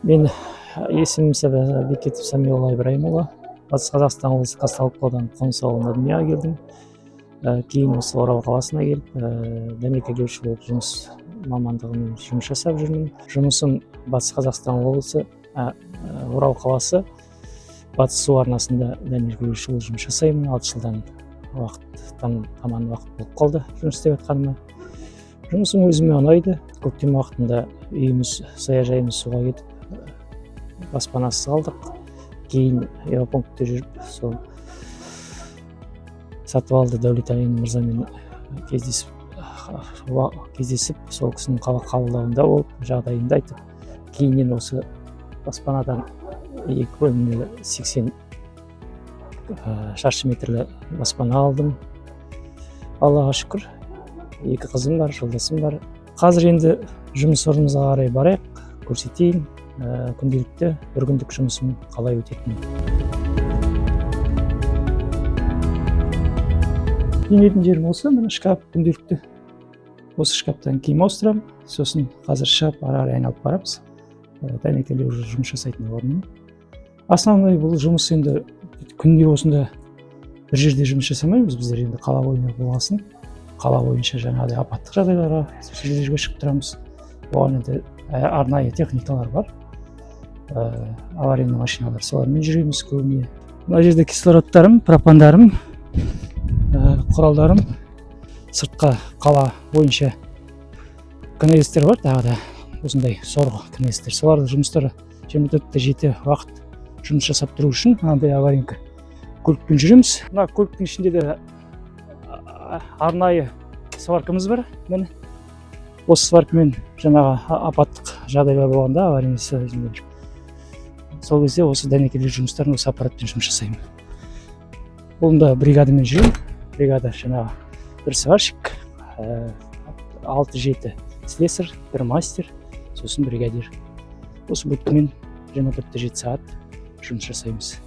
Мен есімім Бекетов Самиғұл Ибраимұлы. Батыс Қазақстан облысы Қазталов ауданы Қоныс ауылында дүниеге келдім. Кейін осы Орал қаласына келіп, дәнекерлеуші болып жұмыс мамандығымен жұмыс жасап жүрмін. Жұмысым Батыс Қазақстан облысы, Орал қаласы, Батыс су арнасында дәнекерлеуші болып жұмыс жасаймын. 6 жылдан таман уақыт болып қалды жұмыс істеп жатқаныма. Жұмысым өзіме ұнайды. Көктем уақытында үйіміз, саяжайымыз суға кетіп, баспанасыз қалдық. Кейін эвапунктте жүріп, сол Сатыбалды Дәулеталин мырзамен кездесіп, сол кісінің қабылдауында болып, жағдайымды айтып, кейіннен осы баспанадан 2 бөлмелі 80 шаршы метрлі баспана алдым. Аллаға шүкір. 2 қызым бар, жолдасым бар. Қазір енді жұмыс орнымызға қарай барайық, көрсетейін. Күнделікті бір күндік жұмысым қалай өтетінін. Киінетін жерім осы, міне шкаф күнделікті. Осы шкафтан киім ауыстырамын, сосын қазір шығып ары-қарай айналып барамыз. Дәнекерлеу жұмыс жасайтын орным. Основной бұл жұмыс енді күнде осында бір жерде жұмыс жасамаймыз. Біздер енді қала бойынша болғасын, қала бойынша жаңағыдай апаттық жағдайларға жерге шығып тұрамыз. Оған енді арнайы техникалар бар. Аварийный машиналар, солармен жүреміз көбіне. Мына жерде кислородтарым, пропандарым, құралдарым, сыртқа қала бойынша КНС-тер бар, тағы да осындай сорғы КНС-тер. Солардың жұмыстары 24/7 уақыт жұмыс жасап тұру үшін мынандай аварийный көлікпен жүреміз. Мына көліктің ішінде де арнайы сваркамыз бар. Міне осы сваркамен жаңағы апаттық жағдайлар болғанда, аварийный сол кезде осы дәнекерлеу жұмыстарын осы аппаратпен жұмыс жасаймын. Бұлында бригадамен жүремін. Бригада жаңағы бір сварщик, 6-7 слесарь, бір мастер, сосын бригадир. Осы бүткімен 24/7 сағат жұмыс жасаймыз.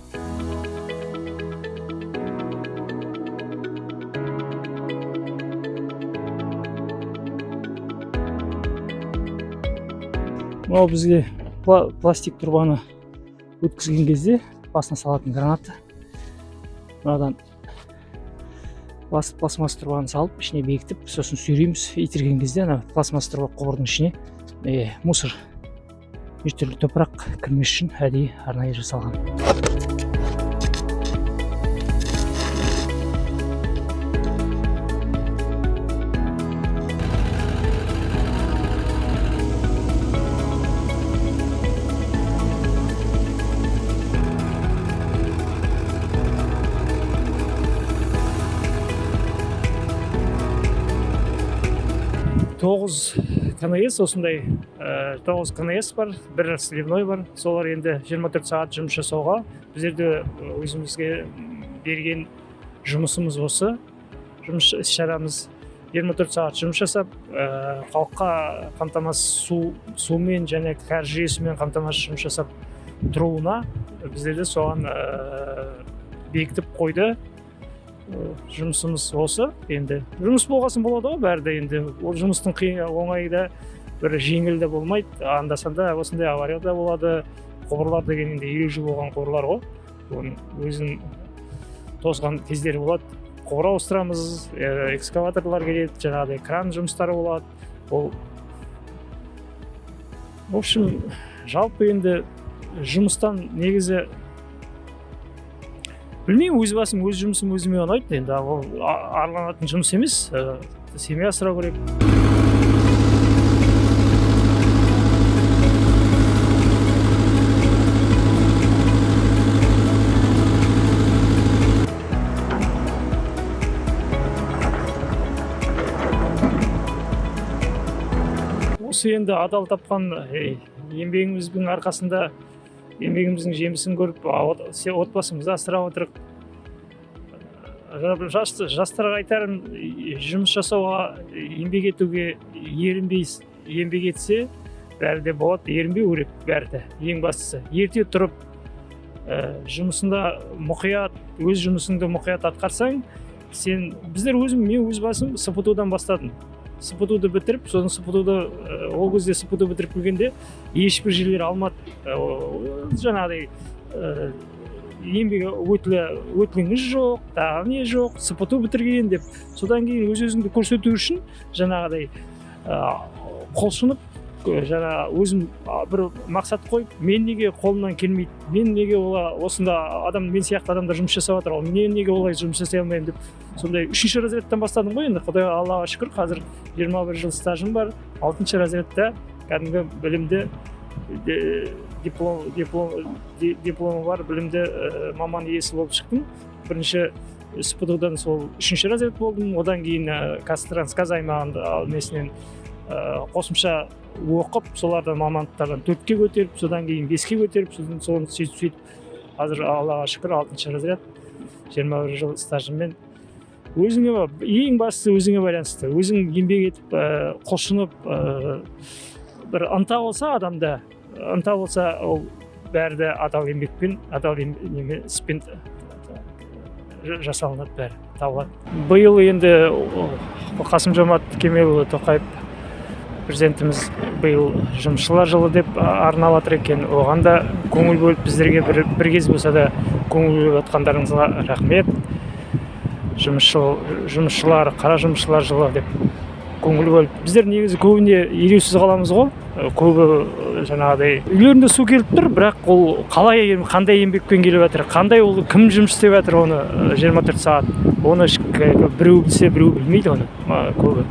Мынау бізге пластик трубаны өткізген кезде басына салатын граната. Мынадан пластмасс трубаны салып, ішіне бекітіп, сосын сүйреміз. Итерген кезде пластмасс труба құбырдың ішіне мусор, еш түрлі топырақ кірмес үшін әдейі арнайы жасалған. Тоғыз КНС, осындай 9 КНС бар, бір сливной бар. Солар енді 24 сағат жұмыс жасауға. Біздерде өзімізге берген жұмысымыз осы. Жұмыс іс-шарамыз 24 сағат жұмыс жасап, халыққа қамтамасыз сумен және кәріз жүйесімен қамтамасыз жұмыс жасап тұруына біздерде соған бекітіп қойды. Жұмысымыз осы. Енді жұмыс болғасын болады ғой, бәрі де енді ол жұмыстың оңайы да бір жеңіл де болмайды. Анда-санда осындай авария да болады. Құбырлар деген енді 50 жыл болған құбырлар ғой. Оның өзін тозған кездері болады. Құбыр ауыстырамыз, экскаваторлар келеді, жаңағыдай кран жұмыстары болады. Ол в общем, жалпы енді жұмыстан негізі білмеймін, өз басым, өз жұмысым өзіме ұнайды. Енді ол арланатын жұмыс емес, семья асырау керек. Осы енді адал тапқан еңбегіміздің арқасында, еңбегіміздің жемісін көріп, отбасымызды асырап отырып, жастарға айтарым, жұмыс жасауға, еңбек етуге ерінбей еңбек етсе, бәрі де болады, ерінбеу керек бәрі де. Ең бастысы, ерте тұрып, жұмысында мұқият, өз жұмысыңды мұқият атқарсаң, мен өз басым СПТУ-дан бастадым. СПТУ-ды бітіріп, соны СПТУ-ды ол кезде СПТУ бітіріп келгенде ешбір жерлер алмады. Жаңағыдай еңбек өтіліңіз жоқ, тағы не жоқ, СПТУ бітірген деп. Содан кейін өз-өзіңді көрсету үшін жаңағыдай құлшынып, жаңа өзім бір мақсат қойып, мен неге қолымнан келмейді, мен неге осында мен сияқты адамдар жұмыс жасап жатыр, мен неге олай жұмыс жасай алмаймын деп, сондай 3-ші разрядтан бастадым ғой. Енді Құдайға Аллаға шүкір, қазір 21 жыл стажым бар. 6-ші разрядта кәдімгі білімді дипломы бар, білімді маман иесі болып шықтым. Бірінші СПТУ-дан сол 3-ші разряд болдым. Одан кейін Қазтрансгаз аймағында несінен қосымша оқып, солардан мамандықтардан 4-ке көтеріп, содан кейін 5-ке көтеріп, соны сөйтіп қазір Аллаға шүкір 6-ші разряд, 21 жыл стажыммен. Өзіңе, ең бастысы өзіңе байланысты. Өзің еңбек етіп, құлшынып, бір ынта болса адамда, ынта болса ол бәрі де адал еңбекпен, адал іспен жасалынады, бәрі табылады. Биыл енді Қасым-Жомарт Кемелұлы Тоқаев президентіміз биыл жұмысшылар жылы деп арнап жатыр екен. Оған да көңіл бөліп, біздерге бір кез болса да көңіл бөліп жатқандарыңызға рахмет. Жұмысшылар, қара жұмысшылар жылы деп көңіл бөліп. Біздер негізі көбіне елеусіз қаламыз ғой. Көбі жаңағыдай үйлерінде су келіп тұр, бірақ ол қандай еңбекпен келіп жатыр, қандай ол кім жұмыс істеп жатыр, оны 24 сағат. Оны біреу білсе, біреу білмейді оны көбі.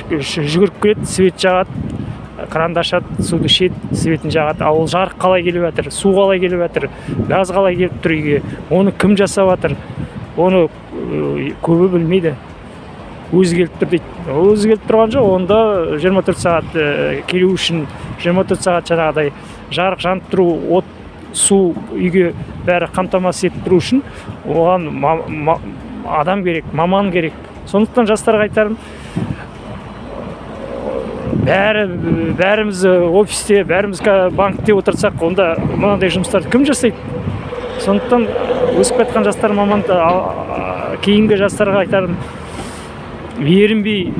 Жүгіріп келеді, свет жағады, кранды ашады, суды ішеді, светін жағады. А ол жарық қалай келіп жатыр, су қалай келіп жатыр, газ қалай келіп тұр үйге, оны кім жасап жатыр, оны көбі білмейді. Өзі келіп тұр дейді. Өзі келіп тұрған жоқ, онда 24 сағат келу үшін 24 сағат жаңағыдай жарық жанып тұру, от, су үйге бәрі қамтамасыз етіп тұру үшін оған адам керек, маман керек. Сондықтан жастарға айтарым, бәріміз офисте, бәріміз банкте отырсақ, онда мынандай жұмыстарды кім жасайды? Сондықтан өсіп кеткен жастар кейінгі жастарға айтарым, ерінбей,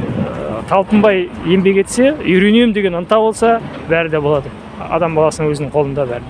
талпынбай еңбек етсе, үйренем деген ынта болса, бәрі де болады. Адам баласының өзінің қолында бәрі.